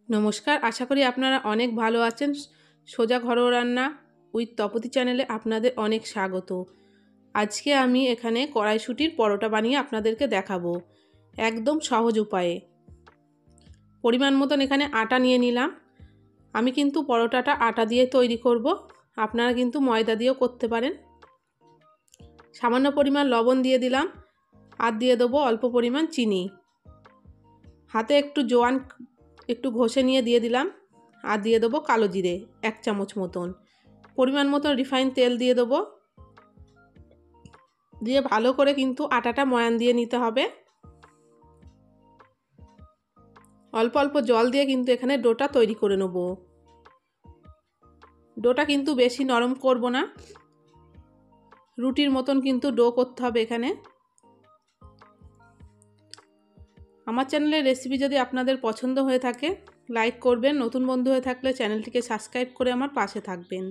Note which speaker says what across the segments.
Speaker 1: নমস্কার, আশা করি আপনারা অনেক ভালো আছেন। সোজা ঘরোয়া রান্না উইথ তপতি চ্যানেলে আপনাদের অনেক স্বাগত। আজকে আমি এখানে কড়াইশুঁটির পরোটা বানিয়ে আপনাদেরকে দেখাবো একদম সহজ উপায়ে। পরিমাণ মতন এখানে আটা নিয়ে নিলাম। আমি কিন্তু পরোটাটা আটা দিয়ে তৈরি করব, আপনারা কিন্তু ময়দা দিয়েও করতে পারেন। সামান্য পরিমাণ লবণ দিয়ে দিলাম, আর দিয়ে দেবো অল্প পরিমাণ চিনি। হাতে একটু জোয়ান একটু ঘষে নিয়ে দিয়ে দিলাম, আর দিয়ে দেবো কালো জিরে 1 চামচ মতন। পরিমাণ মতন রিফাইন তেল দিয়ে দেবো, দিয়ে ভালো করে কিন্তু আটাটা ময়ান দিয়ে নিতে হবে। অল্প অল্প জল দিয়ে কিন্তু এখানে ডোটা তৈরি করে নেব। ডোটা কিন্তু বেশি নরম করব না, রুটির মতন কিন্তু ডো করতে হবে এখানে। আমার চ্যানেলের রেসিপি যদি আপনাদের পছন্দ হয়ে থাকে লাইক করবেন, নতুন বন্ধু হয়ে থাকলে চ্যানেলটিকে সাবস্ক্রাইব করে আমার পাশে থাকবেন।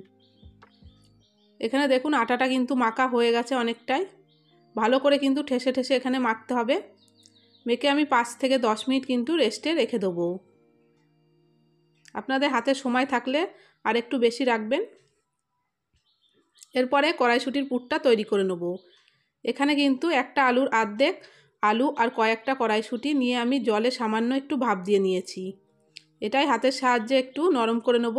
Speaker 1: এখানে দেখুন আটাটা কিন্তু মাখা হয়ে গেছে অনেকটাই। ভালো করে কিন্তু ঠেসে ঠেসে এখানে মাখতে হবে। মেখে আমি 5 থেকে 10 মিনিট কিন্তু রেস্টে রেখে দেবো। আপনাদের হাতে সময় থাকলে আর একটু বেশি রাখবেন। এরপরে কড়াইশুঁটির পুরটা তৈরি করে নেব। এখানে কিন্তু একটা আলুর অর্ধেক আলু আর কয়েকটা কড়াইশুঁটি নিয়ে আমি জলে সামান্য একটু ভাপ দিয়ে নিয়েছি। এটাই হাতের সাহায্যে একটু নরম করে নেব।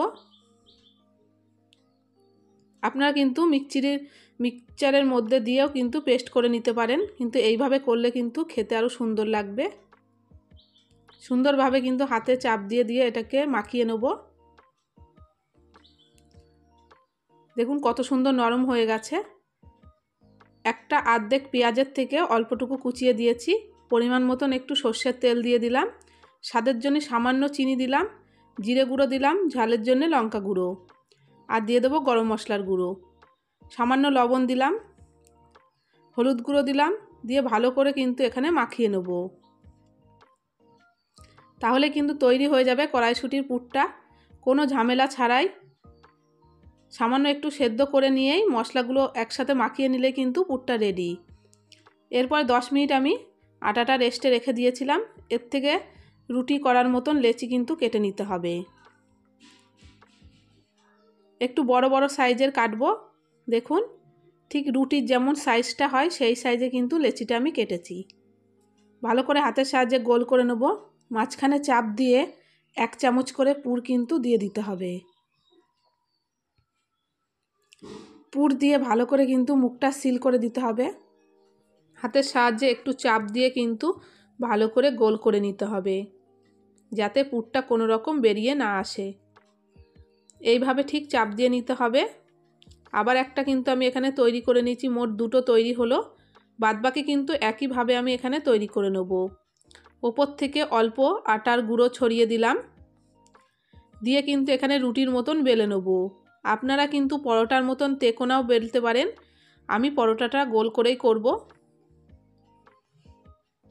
Speaker 1: আপনারা কিন্তু মিক্সচারের মধ্যে দিয়েও কিন্তু পেস্ট করে নিতে পারেন, কিন্তু এইভাবে করলে কিন্তু খেতে আরও সুন্দর লাগবে। সুন্দরভাবে কিন্তু হাতে চাপ দিয়ে দিয়ে এটাকে মাখিয়ে নেব। দেখুন কত সুন্দর নরম হয়ে গেছে। একটা অর্ধেক পেঁয়াজের থেকে অল্পটুকু কুচিয়ে দিয়েছি। পরিমাণ মতন একটু সর্ষের তেল দিয়ে দিলাম। স্বাদের জন্য সামান্য চিনি দিলাম, জিরে গুঁড়ো দিলাম, ঝালের জন্য লঙ্কা গুঁড়ো, আর দিয়ে দেবো গরম মশলার গুঁড়ো। সামান্য লবণ দিলাম, হলুদ গুঁড়ো দিলাম, দিয়ে ভালো করে কিন্তু এখানে মাখিয়ে নেব। তাহলে কিন্তু তৈরি হয়ে যাবে কড়াইশুঁটির পুরটা কোনো ঝামেলা ছাড়াই। সামান্য একটু সেদ্ধ করে নিয়েই মশলাগুলো একসাথে মাখিয়ে নিলে কিন্তু পুরটা রেডি। এরপর 10 মিনিট আমি আটাটা রেস্টে রেখে দিয়েছিলাম। এর থেকে রুটি করার মতন লেচি কিন্তু কেটে নিতে হবে। একটু বড় বড় সাইজের কাটবো। দেখুন ঠিক রুটির যেমন সাইজটা হয় সেই সাইজে কিন্তু লেচিটা আমি কেটেছি। ভালো করে হাতের সাহায্যে গোল করে নেব। মাঝখানে চাপ দিয়ে 1 চামচ করে পুর কিন্তু দিয়ে দিতে হবে। পুর দিয়ে ভালো করে কিন্তু মুখটা সিল করে দিতে হবে। হাতের সাহায্যে একটু চাপ দিয়ে কিন্তু ভালো করে গোল করে নিতে হবে, যাতে পুরটা কোনো রকম বেরিয়ে না আসে। এইভাবে ঠিক চাপ দিয়ে নিতে হবে। আবার একটা কিন্তু আমি এখানে তৈরি করে নিয়েছি, মোট 2টো তৈরি হলো। বাদবাকি কিন্তু একইভাবে আমি এখানে তৈরি করে নেব। ওপর থেকে অল্প আটার গুঁড়ো ছড়িয়ে দিলাম, দিয়ে কিন্তু এখানে রুটির মতন বেলে নেব। আপনারা কিন্তু পরোটার মতন তেকোনাও বেলতে পারেন, আমি পরোটাটা গোল করেই করব।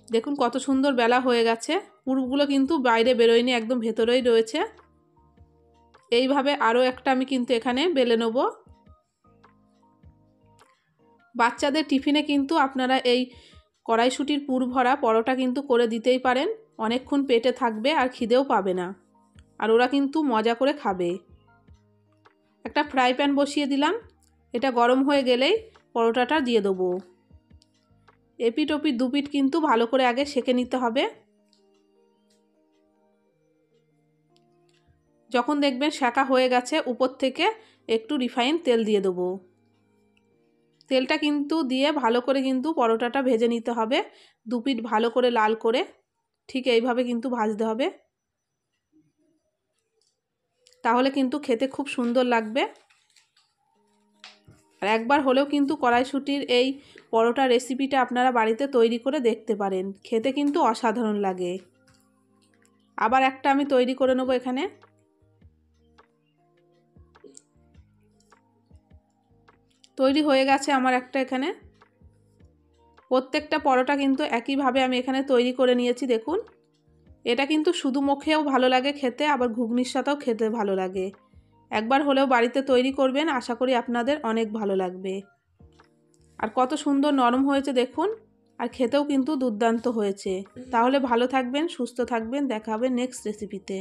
Speaker 1: দেখুন কত সুন্দর বেলা হয়ে গেছে। পুরগুলো কিন্তু বাইরে বেরোয়নি, একদম ভেতরেই রয়েছে। এইভাবে আরও একটা আমি কিন্তু এখানে বেলে নেব। বাচ্চাদের টিফিনে কিন্তু আপনারা এই কড়াইশুঁটির পুর ভরা পরোটা কিন্তু করে দিতেই পারেন। অনেকক্ষণ পেটে থাকবে আর খিদেও পাবে না, আর ওরা কিন্তু মজা করে খাবে। একটা ফ্রাই প্যান বসিয়ে দিলাম, এটা গরম হয়ে গেলেই পরোটাটা দিয়ে দেবো। এপিট ওপিট দুপিট কিন্তু ভালো করে আগে সেঁকে নিতে হবে। যখন দেখবেন সেঁকা হয়ে গেছে উপর থেকে একটু রিফাইন তেল দিয়ে দেবো। তেলটা কিন্তু দিয়ে ভালো করে কিন্তু পরোটাটা ভেজে নিতে হবে, দুপিট ভালো করে লাল করে। ঠিক এইভাবে কিন্তু ভাজতে হবে, তাহলে কিন্তু খেতে খুব সুন্দর লাগবে। আর একবার হলেও কিন্তু কড়াইশুঁটির এই পরোটা রেসিপিটা আপনারা বাড়িতে তৈরি করে দেখতে পারেন, খেতে কিন্তু অসাধারণ লাগে। আবার একটা আমি তৈরি করে নেব। এখানে তৈরি হয়ে গেছে আমার একটা। এখানে প্রত্যেকটা পরোটা কিন্তু একইভাবে আমি এখানে তৈরি করে নিয়েছি। দেখুন এটা কিন্তু শুধু মুখেও ভালো লাগে খেতে, আবার ঘুগনির সাথেও খেতে ভালো লাগে। একবার হলেও বাড়িতে তৈরি করবেন, আশা করি আপনাদের অনেক ভালো লাগবে। আর কত সুন্দর নরম হয়েছে দেখুন, আর খেতেও কিন্তু দুর্দান্ত হয়েছে। তাহলে ভালো থাকবেন, সুস্থ থাকবেন, দেখা হবে নেক্সট রেসিপিতে।